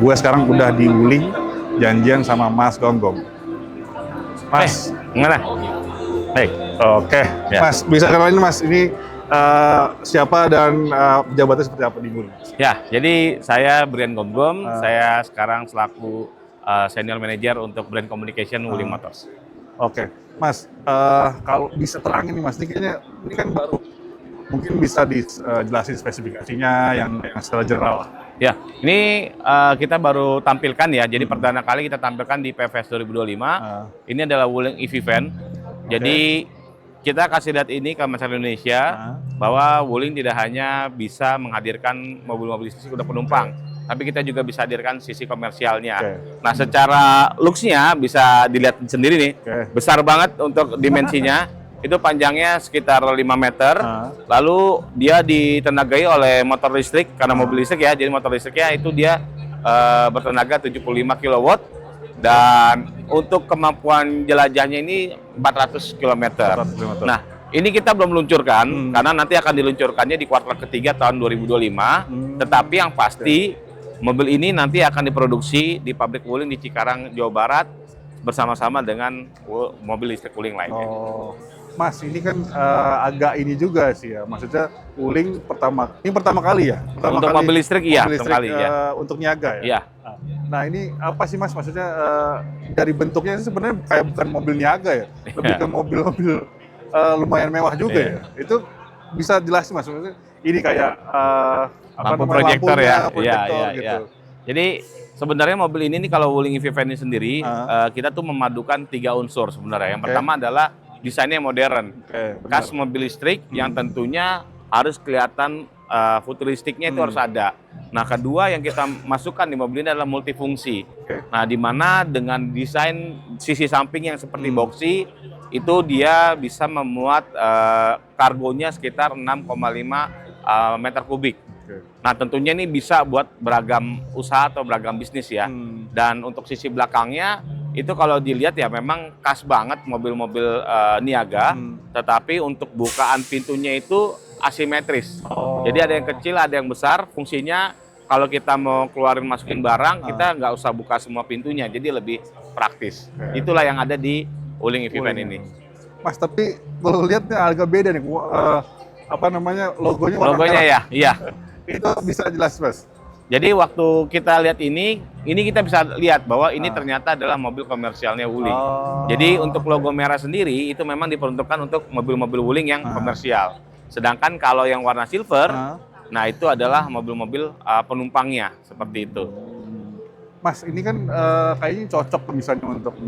gue sekarang udah di Wuling, janjian sama Mas Gonggong. Mas, Gimana? Baik. oke. Ya. Mas, bisa kenalin Mas, ini siapa dan jabatannya seperti apa di Wuling? Ya, jadi saya Brian Gomgom, Ah. saya sekarang selaku senior manager untuk brand communication Wuling Motors. Oke, Mas, kalau bisa terangin nih Mas, ini kan baru, mungkin bisa dijelasin spesifikasinya yang secara general lah. Ya, ini kita baru tampilkan ya. Jadi perdana kali kita tampilkan di PFS 2025. Ini adalah Wuling EV Van. Jadi kita kasih lihat ini ke masyarakat Indonesia bahwa Wuling tidak hanya bisa menghadirkan mobil-mobil listrik kuda penumpang, tapi kita juga bisa hadirkan sisi komersialnya. Nah, secara looks-nya bisa dilihat sendiri nih. Besar banget untuk dimensinya. Itu panjangnya sekitar 5 meter, lalu dia ditenagai oleh motor listrik, karena mobil listrik ya, jadi motor listriknya itu dia bertenaga 75 kW, dan untuk kemampuan jelajahnya ini 400 km. Nah, ini kita belum luncurkan, karena nanti akan diluncurkannya di kuartal ketiga tahun 2025, tetapi yang pasti mobil ini nanti akan diproduksi di pabrik Wuling di Cikarang, Jawa Barat, bersama-sama dengan mobil listrik Wuling lainnya. Mas, ini kan agak ini juga sih ya, maksudnya Wuling pertama kali ya? Untuk mobil listrik, iya, mobil listrik, kali ya. Untuk niaga ya? Iya. Nah, ini apa sih Mas, maksudnya dari bentuknya sebenarnya kayak bukan mobil niaga ya? Lebih ke mobil-mobil lumayan mewah juga ya? Itu bisa jelasin Mas, maksudnya ini kayak lampu proyektor ya? proyektor gitu. Ya. Jadi sebenarnya mobil ini nih, kalau Wuling EV Van ini sendiri, kita tuh memadukan 3 unsur sebenarnya. Yang pertama adalah desainnya modern, khas mobil listrik yang tentunya harus kelihatan futuristiknya itu harus ada. Nah, kedua yang kita masukkan di mobil ini adalah multifungsi. Nah, di mana dengan desain sisi samping yang seperti boxy, itu dia bisa memuat kargonya sekitar 6,5 meter kubik. Nah, tentunya ini bisa buat beragam usaha atau beragam bisnis ya. Dan untuk sisi belakangnya, itu kalau dilihat ya memang khas banget mobil-mobil niaga, tetapi untuk bukaan pintunya itu asimetris. Jadi ada yang kecil, ada yang besar. Fungsinya kalau kita mau keluarin masukin barang, kita nggak usah buka semua pintunya, jadi lebih praktis. Itulah yang ada di Wuling EV Van ini. Mas, tapi kalau lihatnya agak beda nih, logonya warna Logonya merah. ya, iya. Itu bisa jelas Mas? Jadi waktu kita lihat ini kita bisa lihat bahwa ini ternyata adalah mobil komersialnya Wuling. Jadi untuk logo merah sendiri itu memang diperuntukkan untuk mobil-mobil Wuling yang komersial. Sedangkan kalau yang warna silver, nah itu adalah mobil-mobil penumpangnya, seperti itu. Mas, ini kan kayaknya cocok misalnya untuk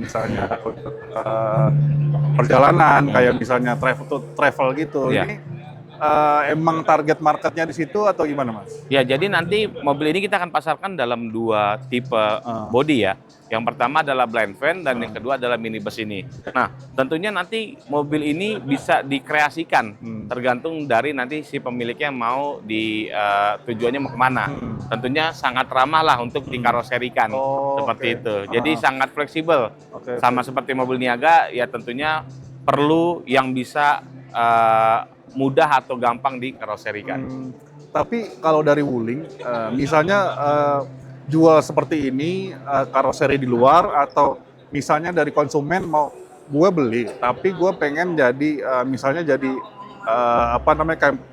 perjalanan, kayak misalnya travel gitu. Ini emang target marketnya di situ atau gimana Mas? Ya, jadi nanti mobil ini kita akan pasarkan dalam 2 tipe bodi ya. Yang pertama adalah blind van dan yang kedua adalah minibus ini. Nah, tentunya nanti mobil ini bisa dikreasikan tergantung dari nanti si pemiliknya mau tujuannya mau kemana. Tentunya sangat ramah lah untuk dikaroserikan seperti itu. Jadi sangat fleksibel. Sama seperti mobil niaga ya, tentunya perlu yang bisa mudah atau gampang dikaroserikan. Tapi kalau dari Wuling, misalnya jual seperti ini, karoseri di luar, atau misalnya dari konsumen mau gue beli, tapi gue pengen jadi misalnya jadi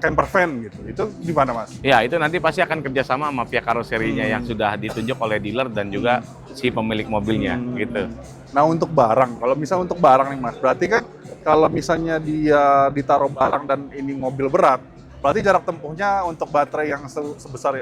camper van gitu, itu gimana Mas? Ya, itu nanti pasti akan kerjasama sama pihak karoserinya yang sudah ditunjuk oleh dealer dan juga si pemilik mobilnya gitu. Nah, untuk barang, kalau misalnya untuk barang nih Mas, berarti kan kalau misalnya dia ditaruh barang dan ini mobil berat, berarti jarak tempuhnya untuk baterai yang sebesar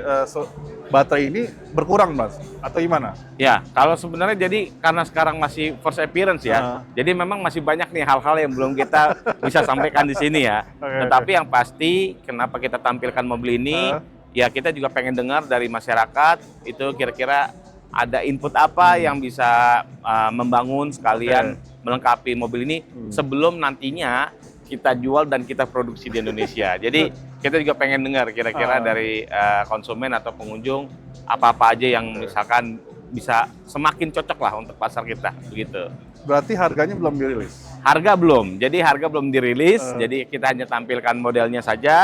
baterai ini berkurang Mas, atau gimana? Ya, kalau sebenarnya jadi karena sekarang masih first appearance ya, jadi memang masih banyak nih hal-hal yang belum kita bisa sampaikan di sini ya. Tetapi yang pasti kenapa kita tampilkan mobil ini, ya kita juga pengen dengar dari masyarakat, itu kira-kira ada input apa yang bisa membangun sekalian melengkapi mobil ini sebelum nantinya kita jual dan kita produksi di Indonesia. Jadi kita juga pengen dengar kira-kira dari konsumen atau pengunjung apa-apa aja yang misalkan bisa semakin cocok lah untuk pasar kita, begitu. Berarti harganya belum dirilis? Harga belum, jadi harga belum dirilis, jadi kita hanya tampilkan modelnya saja,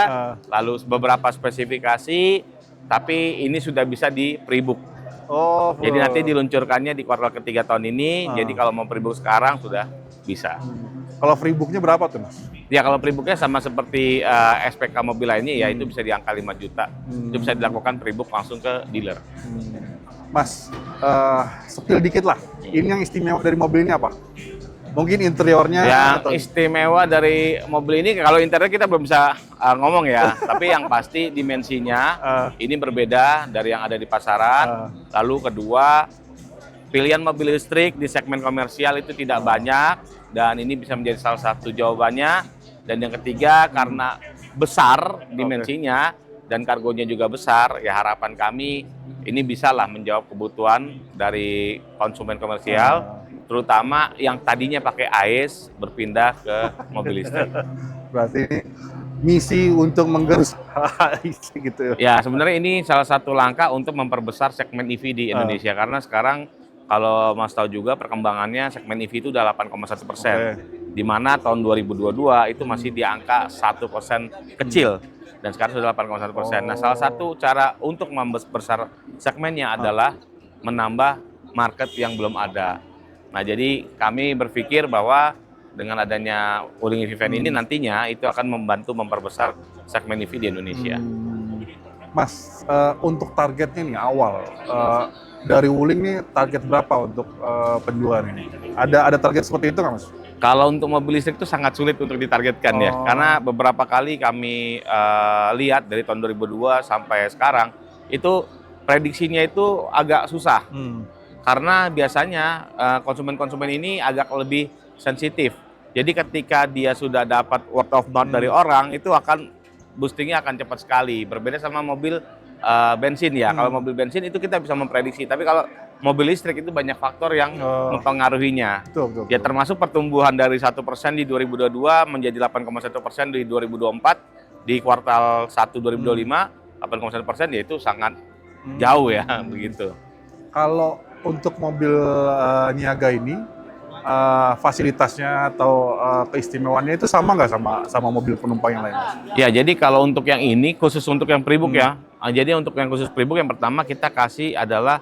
lalu beberapa spesifikasi, tapi ini sudah bisa di pre-book. Oh, Jadi nanti diluncurkannya di kuartal ketiga tahun ini. Jadi kalau mau pre-book sekarang sudah bisa. Kalau free booknya berapa tuh Mas? Ya kalau pre-booknya sama seperti SPK mobil lainnya ya itu bisa di angka 5 juta. Itu bisa dilakukan pre-book langsung ke dealer. Mas, spill dikit lah. Ini yang istimewa dari mobil ini apa? Mungkin interiornya Yang istimewa dari mobil ini, kalau interior kita belum bisa ngomong ya, tapi yang pasti dimensinya ini berbeda dari yang ada di pasaran. Lalu kedua, pilihan mobil listrik di segmen komersial itu tidak banyak, dan ini bisa menjadi salah satu jawabannya. Dan yang ketiga, karena besar dimensinya dan kargonya juga besar, ya harapan kami ini bisalah menjawab kebutuhan dari konsumen komersial, terutama yang tadinya pakai AIS berpindah ke mobil listrik. Berarti ini misi untuk menggerus gitu. Ya, sebenarnya ini salah satu langkah untuk memperbesar segmen EV di Indonesia, karena sekarang kalau Mas tahu juga perkembangannya segmen EV itu udah 8,1%, di mana tahun 2022 itu masih di angka 1% kecil. Dan sekarang sudah 8,1%. Nah, salah satu cara untuk membesar segmennya adalah menambah market yang belum ada. Nah, jadi kami berpikir bahwa dengan adanya Wuling EV Van ini nantinya itu akan membantu memperbesar segmen EV di Indonesia. Mas, untuk targetnya nih awal dari Wuling nih target berapa untuk penjualan ini? Ada target seperti itu nggak Mas? Kalau untuk mobil listrik itu sangat sulit untuk ditargetkan ya, karena beberapa kali kami lihat dari tahun 2002 sampai sekarang itu prediksinya itu agak susah, karena biasanya konsumen-konsumen ini agak lebih sensitif. Jadi ketika dia sudah dapat word of mouth dari orang, itu akan boostingnya akan cepat sekali. Berbeda sama mobil bensin ya. Kalau mobil bensin itu kita bisa memprediksi, tapi kalau mobil listrik itu banyak faktor yang mempengaruhinya. Betul. Ya termasuk pertumbuhan dari 1% di 2022 menjadi 8,1% di 2024, di kuartal 1 2025 8,1%, yaitu sangat jauh ya begitu. Kalau untuk mobil niaga ini fasilitasnya atau keistimewaannya itu sama nggak sama mobil penumpang yang lain? Ya, jadi kalau untuk yang ini khusus untuk yang pre-book ya. Jadi untuk yang khusus pre-book yang pertama kita kasih adalah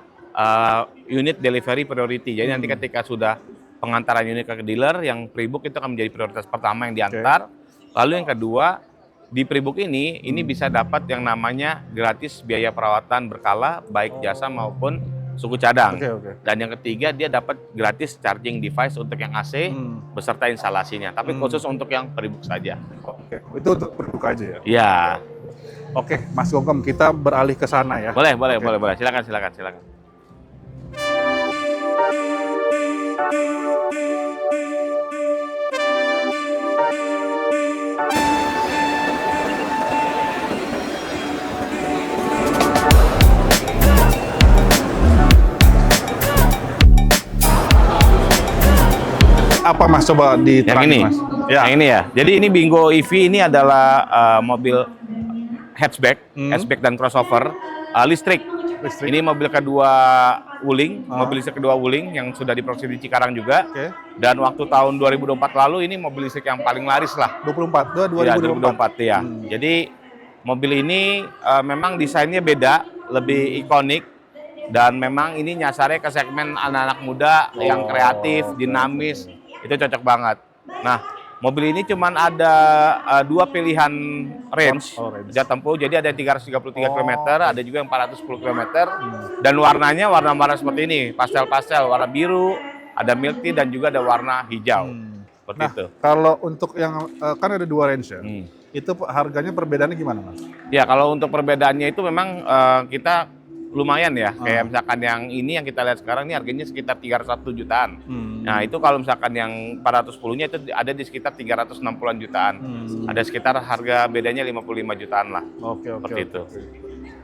unit delivery priority. Jadi nanti ketika sudah pengantaran unit ke dealer, yang pre-book itu akan menjadi prioritas pertama yang diantar. Lalu yang kedua, di pre-book ini bisa dapat yang namanya gratis biaya perawatan berkala, baik jasa maupun suku cadang. Dan yang ketiga, dia dapat gratis charging device untuk yang AC beserta instalasinya. Tapi khusus untuk yang pre-book saja. Itu untuk pre-book aja ya? Iya. Oke, Mas Gogem, kita beralih ke sana ya. Boleh. Silakan. Apa Mas, coba Yang ini, Mas? Ya. Yang ini ya. Jadi ini Bingo EV ini adalah mobil hatchback dan crossover listrik. Ini mobil kedua Wuling, mobil listrik kedua Wuling yang sudah diproduksi di Cikarang juga. Dan waktu tahun 2024 lalu ini mobil listrik yang paling laris lah. 2024 ya. Jadi mobil ini memang desainnya beda, lebih ikonik, dan memang ini nyasarnya ke segmen anak-anak muda yang kreatif, dinamis, itu cocok banget. Nah, mobil ini cuman ada dua pilihan range jam tempuh, jadi ada 333 km, ada juga yang 410 km, dan warnanya warna-warna seperti ini, pastel-pastel, warna biru, ada milk tea, dan juga ada warna hijau. Seperti itu. Kalau untuk yang kan ada dua range ya, itu harganya perbedaannya gimana Mas? Ya, kalau untuk perbedaannya itu memang kita lumayan ya, kayak misalkan yang ini yang kita lihat sekarang ini harganya sekitar 301 jutaan. Nah itu kalau misalkan yang 410-nya itu ada di sekitar 360-an jutaan. Ada sekitar harga bedanya 55 jutaan lah. Seperti itu.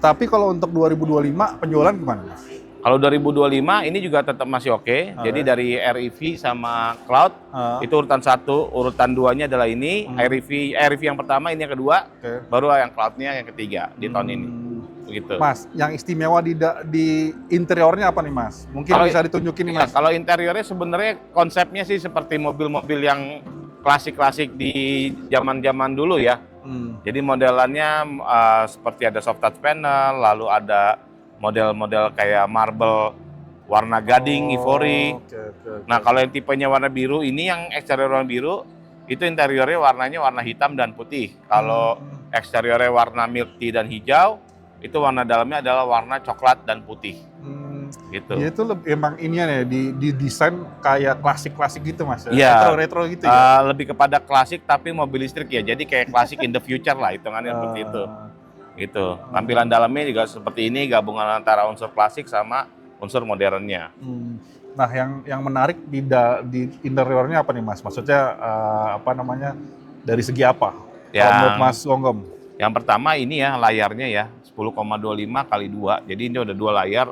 Tapi kalau untuk 2025 penjualan gimana Mas? Kalau 2025 ini juga tetap masih oke. Jadi dari REV sama Cloud itu urutan 1, urutan 2-nya adalah ini. REV yang pertama, ini yang kedua, baru yang Cloud-nya yang ketiga di tahun ini. Begitu. Mas, yang istimewa di interiornya apa nih Mas? Mungkin bisa ditunjukin nih Mas. Kalau interiornya sebenarnya konsepnya sih seperti mobil-mobil yang klasik-klasik di zaman-zaman dulu ya. Jadi modelannya seperti ada soft touch panel, lalu ada model-model kayak marble warna gading, ivory. Nah, kalau yang tipenya warna biru, ini yang eksterior warna biru, itu interiornya warnanya warna hitam dan putih. Kalau eksteriornya warna milk tea dan hijau, itu warna dalamnya adalah warna coklat dan putih. Gitu. Dia itu emang inian ya, di desain kayak klasik-klasik gitu Mas. Iya. Retro gitu ya. Lebih kepada klasik tapi mobil listrik ya. Jadi kayak klasik in the future lah, hitungannya seperti itu. Gitu. Tampilan dalamnya juga seperti ini, gabungan antara unsur klasik sama unsur modernnya. Nah, yang menarik di interiornya apa nih Mas? Maksudnya apa namanya? Dari segi apa? Kalau menurut Mas Gonggom? Yang pertama ini ya layarnya ya 10,25 kali 2. Jadi ini udah 2 layar.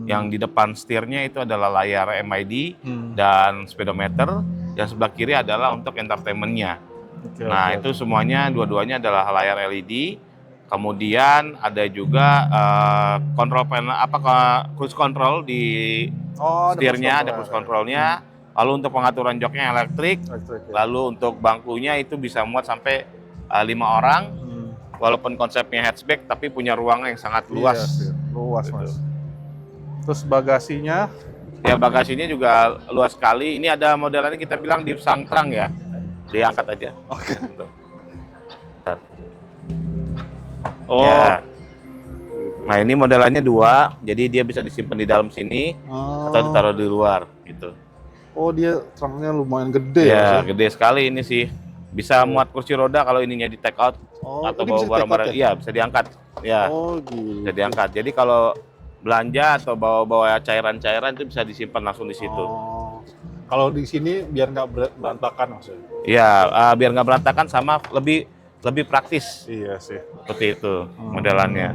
Yang di depan setirnya itu adalah layar MID dan speedometer. Yang sebelah kiri adalah untuk entertainment-nya. Itu semuanya dua-duanya adalah layar LED. Kemudian ada juga control panel cruise control di setirnya, ada cruise controlnya. Lalu untuk pengaturan joknya elektrik. Lalu untuk bangkunya itu bisa muat sampai 5 orang. Walaupun konsepnya hatchback, tapi punya ruang yang sangat luas. Iya, luas gitu. Mas. Terus bagasinya? Ya bagasinya juga luas sekali. Ini ada modelannya kita bilang deep sangtrang ya. Diangkat aja. Oke. Oh. Ya. Nah ini modelannya 2, jadi dia bisa disimpan di dalam sini atau ditaruh di luar gitu. Oh dia trangnya lumayan gede ya? Gede sekali ini sih. Bisa muat kursi roda kalau ininya di take out atau bawa barang-barang. Iya bisa diangkat. Ya. Oh gitu. Bisa diangkat. Jadi kalau belanja atau bawa cairan-cairan itu bisa disimpan langsung di situ. Kalau di sini biar nggak berantakan maksudnya? Iya, biar nggak berantakan sama lebih praktis. Iya sih. Seperti itu modelannya.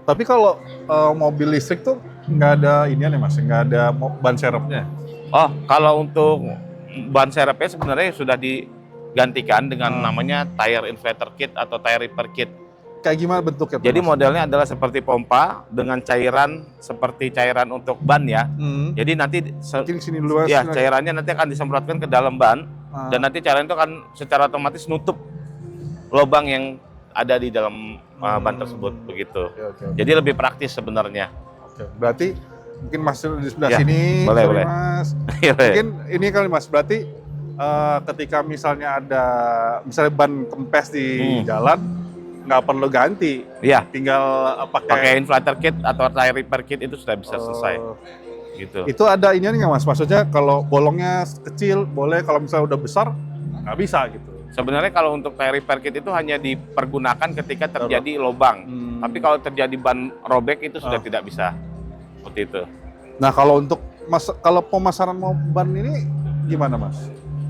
Tapi kalau mobil listrik tuh nggak ada ini nih Mas, nggak ada ban serepnya? Oh, kalau untuk ban serepnya sebenarnya sudah digantikan dengan namanya tire inflator kit atau tire repair kit. Kayak gimana bentuknya? Jadi modelnya adalah seperti pompa dengan cairan seperti cairan untuk ban ya. Jadi nanti sini luas. Ya, cairannya nanti akan disemprotkan ke dalam ban dan nanti cairan itu akan secara otomatis nutup lubang yang ada di dalam ban tersebut begitu. Jadi lebih praktis sebenarnya. Berarti mungkin Mas di sebelah sini, boleh. Mas. Mungkin ini kali Mas, berarti ketika misalnya ban kempes di jalan, nggak perlu ganti. Iya. Tinggal pakai inflator kit atau tire repair kit itu sudah bisa selesai. Gitu. Itu ada ini nggak Mas? Maksudnya kalau bolongnya kecil boleh, kalau misalnya udah besar nggak bisa gitu. Sebenarnya kalau untuk tire repair kit itu hanya dipergunakan ketika terjadi lubang. Tapi kalau terjadi ban robek itu sudah tidak bisa. Seperti itu. Nah, kalau untuk kalau pemasaran ban ini gimana Mas?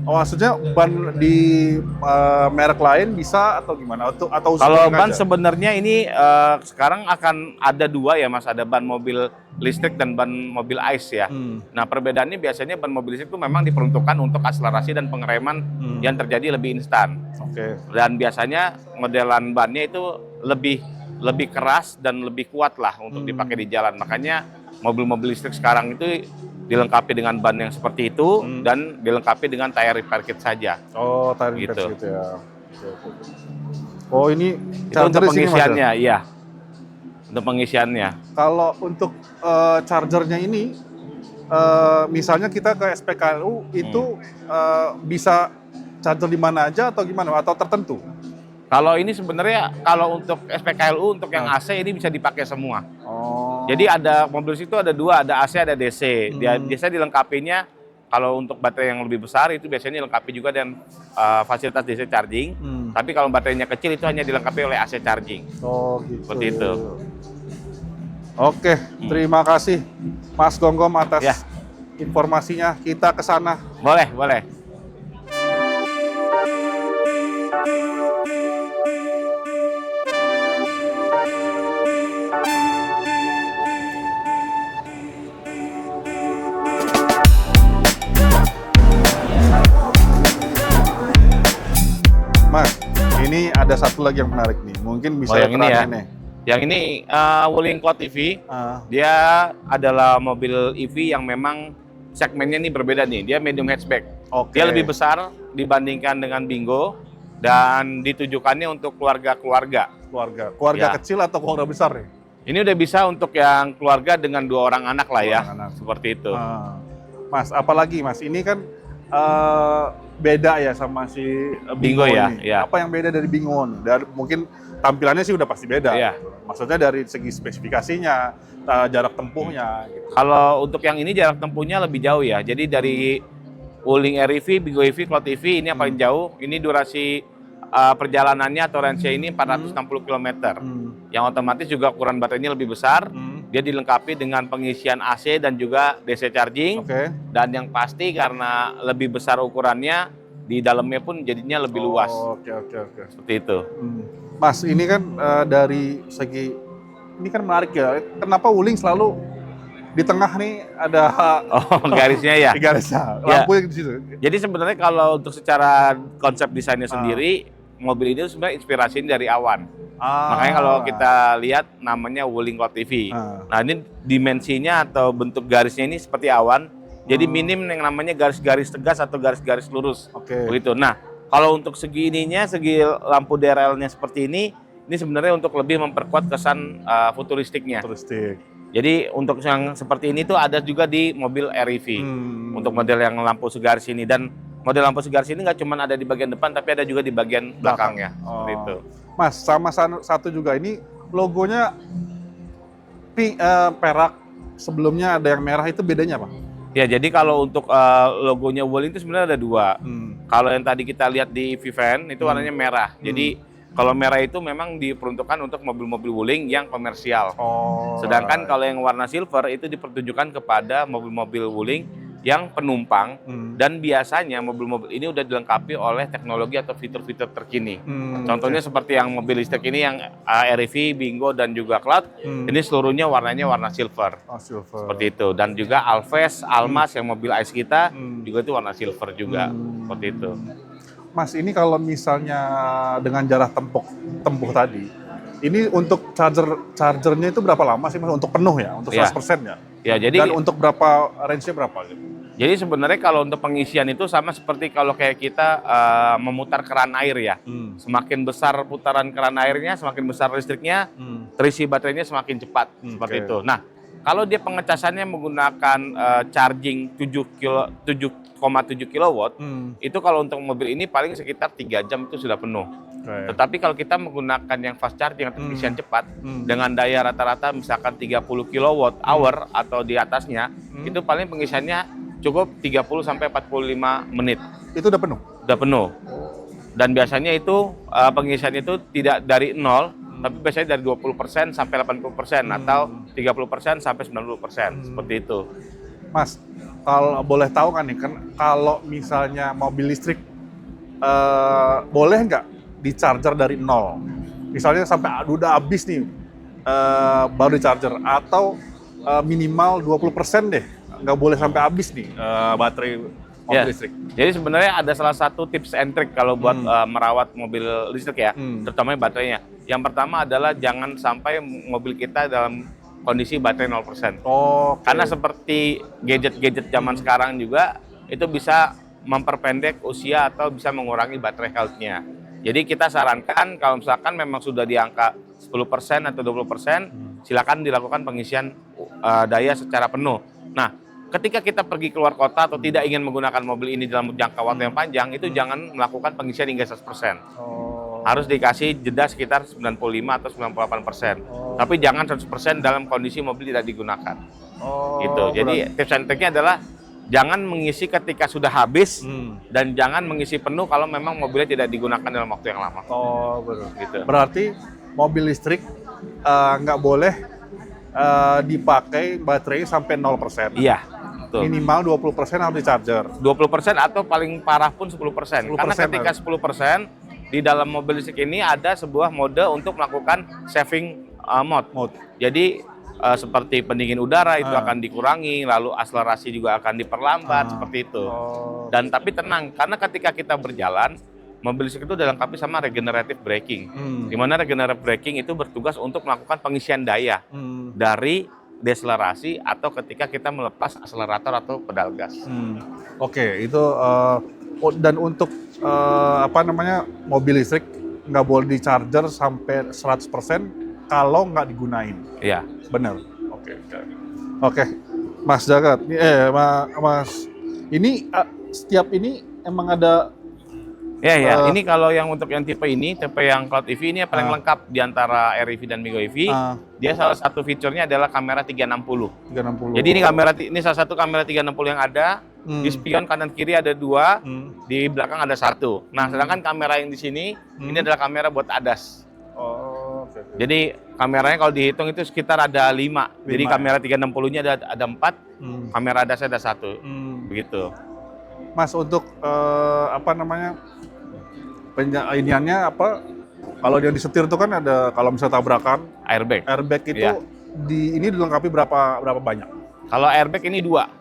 Oh, maksudnya ban di merek lain bisa atau gimana? Atau kalau ban sebenarnya ini sekarang akan ada 2 ya Mas, ada ban mobil listrik dan ban mobil ICE ya. Nah perbedaannya biasanya ban mobil listrik itu memang diperuntukkan untuk akselerasi dan pengereman yang terjadi lebih instan. Dan biasanya modelan bannya itu lebih keras dan lebih kuat lah untuk dipakai di jalan. Makanya mobil-mobil listrik sekarang itu dilengkapi dengan ban yang seperti itu dan dilengkapi dengan tire repair kit saja. Oh, tire repair kit ya. Oh, ini itu untuk pengisiannya, iya. Untuk pengisiannya. Kalau untuk chargernya ini, misalnya kita ke SPKLU itu bisa charger di mana aja atau gimana? Atau tertentu? Kalau ini sebenarnya kalau untuk SPKLU untuk yang AC ini bisa dipakai semua. Jadi ada mobil situ ada 2, ada AC ada DC. Biasanya dilengkapinya kalau untuk baterai yang lebih besar itu biasanya dilengkapi juga dengan fasilitas DC charging. Tapi kalau baterainya kecil itu hanya dilengkapi oleh AC charging. Oh gitu. Seperti itu. Oke, terima kasih Mas Gonggom atas informasinya. Kita ke sana. Boleh. Mas, ini ada satu lagi yang menarik nih. Mungkin bisa yang ini ya. Nih. Yang ini Wuling Cloud EV. Dia adalah mobil EV yang memang segmennya ini berbeda nih. Dia medium hatchback. Dia lebih besar dibandingkan dengan Bingo dan ditujukannya untuk keluarga kecil atau keluarga besar nih? Ini udah bisa untuk yang keluarga dengan 2 orang anak lah ya, Orang anak. seperti itu. Mas, apalagi Mas, ini kan beda ya sama si Bingo ya, ini. ya. Apa yang beda dari Bingo? Dari mungkin tampilannya sih udah pasti beda. Iya. Maksudnya dari segi spesifikasinya, jarak tempuhnya. Gitu. Kalau untuk yang ini jarak tempuhnya lebih jauh ya. Jadi dari Wuling Air EV, Bingo EV, Cloud EV ini yang paling jauh. Ini durasi perjalanannya atau range ini 460 km. Yang otomatis juga ukuran baterainya lebih besar. Dia dilengkapi dengan pengisian AC dan juga DC charging. Dan yang pasti karena lebih besar ukurannya, di dalamnya pun jadinya lebih luas. Oke. Seperti itu. Mas, ini kan dari segi, ini kan menarik ya. Kenapa Wuling selalu di tengah nih ada Garisnya ya? di garisnya, lampunya di situ. Jadi sebenarnya kalau untuk secara konsep desainnya sendiri, mobil ini sebenarnya inspirasi dari awan. Makanya kalau kita lihat namanya Wuling Cloud EV. Nah ini dimensinya atau bentuk garisnya ini seperti awan. Jadi minim yang namanya garis-garis tegas atau garis-garis lurus. Begitu. Nah kalau untuk segi ininya, segi lampu DRL-nya seperti ini sebenarnya untuk lebih memperkuat kesan futuristiknya. Jadi untuk yang seperti ini tuh ada juga di mobil REV. Untuk model yang lampu segaris ini, dan model lampu segaris ini nggak cuma ada di bagian depan tapi ada juga di bagian belakangnya. Seperti itu. Mas, sama satu juga ini logonya perak, sebelumnya ada yang merah, itu bedanya apa? Ya, jadi kalau untuk logonya Wuling itu sebenarnya ada 2. Kalau yang tadi kita lihat di Vivan itu warnanya merah. Jadi kalau merah itu memang diperuntukkan untuk mobil-mobil Wuling yang komersial. Sedangkan kalau yang warna silver itu dipertunjukkan kepada mobil-mobil Wuling yang penumpang, dan biasanya mobil-mobil ini udah dilengkapi oleh teknologi atau fitur-fitur terkini. Contohnya seperti yang mobil listrik ini yang REV, Bingo dan juga Cloud, ini seluruhnya warnanya warna silver. Seperti itu. Dan juga Alves, Almas yang mobil ICE kita juga itu warna silver juga. Seperti itu. Mas, ini kalau misalnya dengan jarak tempuh tadi, ini untuk chargernya itu berapa lama sih Mas untuk penuh ya, untuk 100% ya? Ya, jadi dan untuk berapa range-nya berapa gitu? Jadi sebenarnya kalau untuk pengisian itu sama seperti kalau kayak kita memutar keran air ya. Semakin besar putaran keran airnya, semakin besar listriknya, terisi baterainya semakin cepat. Seperti itu. Nah, kalau dia pengecasannya menggunakan charging 7,7 kW, itu kalau untuk mobil ini paling sekitar 3 jam itu sudah penuh. Tetapi kalau kita menggunakan yang fast charging atau pengisian cepat, dengan daya rata-rata misalkan 30 kWh atau di atasnya, itu paling pengisiannya cukup 30 sampai 45 menit. Itu udah penuh? Udah penuh. Dan biasanya itu pengisiannya itu tidak dari 0, tapi biasanya dari 20% sampai 80% atau 30% sampai 90%. Seperti itu. Mas, kalau boleh tahu kan nih, kan kalau misalnya mobil listrik boleh nggak di charger dari 0? Misalnya sampai udah habis nih baru di charger, atau minimal 20% deh, nggak boleh sampai habis nih baterai mobil listrik. Jadi sebenarnya ada salah satu tips and trick kalau buat merawat mobil listrik ya, terutama baterainya. Yang pertama adalah jangan sampai mobil kita dalam kondisi baterai 0%. Karena seperti gadget-gadget zaman sekarang juga, itu bisa memperpendek usia atau bisa mengurangi baterai health-nya. Jadi kita sarankan kalau misalkan memang sudah di angka 10% atau 20%, silakan dilakukan pengisian daya secara penuh. Nah, ketika kita pergi keluar kota atau tidak ingin menggunakan mobil ini dalam jangka waktu yang panjang, itu jangan melakukan pengisian hingga 100%. Harus dikasih jeda sekitar 95 atau 98%. Tapi jangan 100% dalam kondisi mobil tidak digunakan. Gitu. Jadi tips and triknya adalah jangan mengisi ketika sudah habis, dan jangan mengisi penuh kalau memang mobilnya tidak digunakan dalam waktu yang lama. Betul. Gitu. Berarti mobil listrik nggak boleh dipakai baterai sampai 0%. Iya, betul. Minimal 20% harus di charger. 20% atau paling parah pun 10%. Karena ketika 10%, di dalam mobil listrik ini ada sebuah mode untuk melakukan saving mode. Jadi seperti pendingin udara itu akan dikurangi, lalu akselerasi juga akan diperlambat, seperti itu. Dan tapi tenang, karena ketika kita berjalan, mobil listrik itu dilengkapi sama regenerative braking. Di mana regenerative braking itu bertugas untuk melakukan pengisian daya dari deselerasi atau ketika kita melepas akselerator atau pedal gas. Oke, itu dan untuk mobil listrik nggak boleh di charger sampai 100%, kalau nggak digunain. Iya. Bener. Oke. Mas Jagat, Mas, ini setiap ini emang ada. Ya. Ini kalau yang untuk yang tipe yang Cloud EV ini yang paling lengkap di antara REV dan Migo EV. Dia salah satu fiturnya adalah kamera 360. 360. Jadi ini salah satu kamera 360 yang ada. Di spion kanan kiri ada 2, di belakang ada 1. Nah, sedangkan kamera yang di sini ini adalah kamera buat ADAS. Okay. Jadi kameranya kalau dihitung itu sekitar ada 5. Jadi kamera 360-nya ada 4, kamera ADAS ada 1. Begitu. Mas, untuk iniannya apa? Kalau yang disetir itu kan ada, kalau misalnya tabrakan, Airbag itu iya. ini dilengkapi berapa banyak? Kalau airbag ini 2.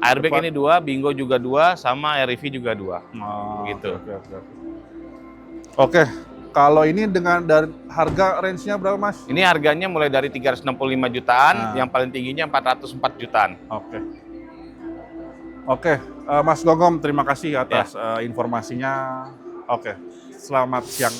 Airbag Depan. ini 2, Bingo juga 2, sama REV juga 2. Begitu. Oke. Kalau ini dari harga range-nya berapa, Mas? Ini harganya mulai dari 365 jutaan, yang paling tingginya 404 jutaan. Oke. Mas Gonggom, terima kasih atas informasinya. Oke. Selamat siang.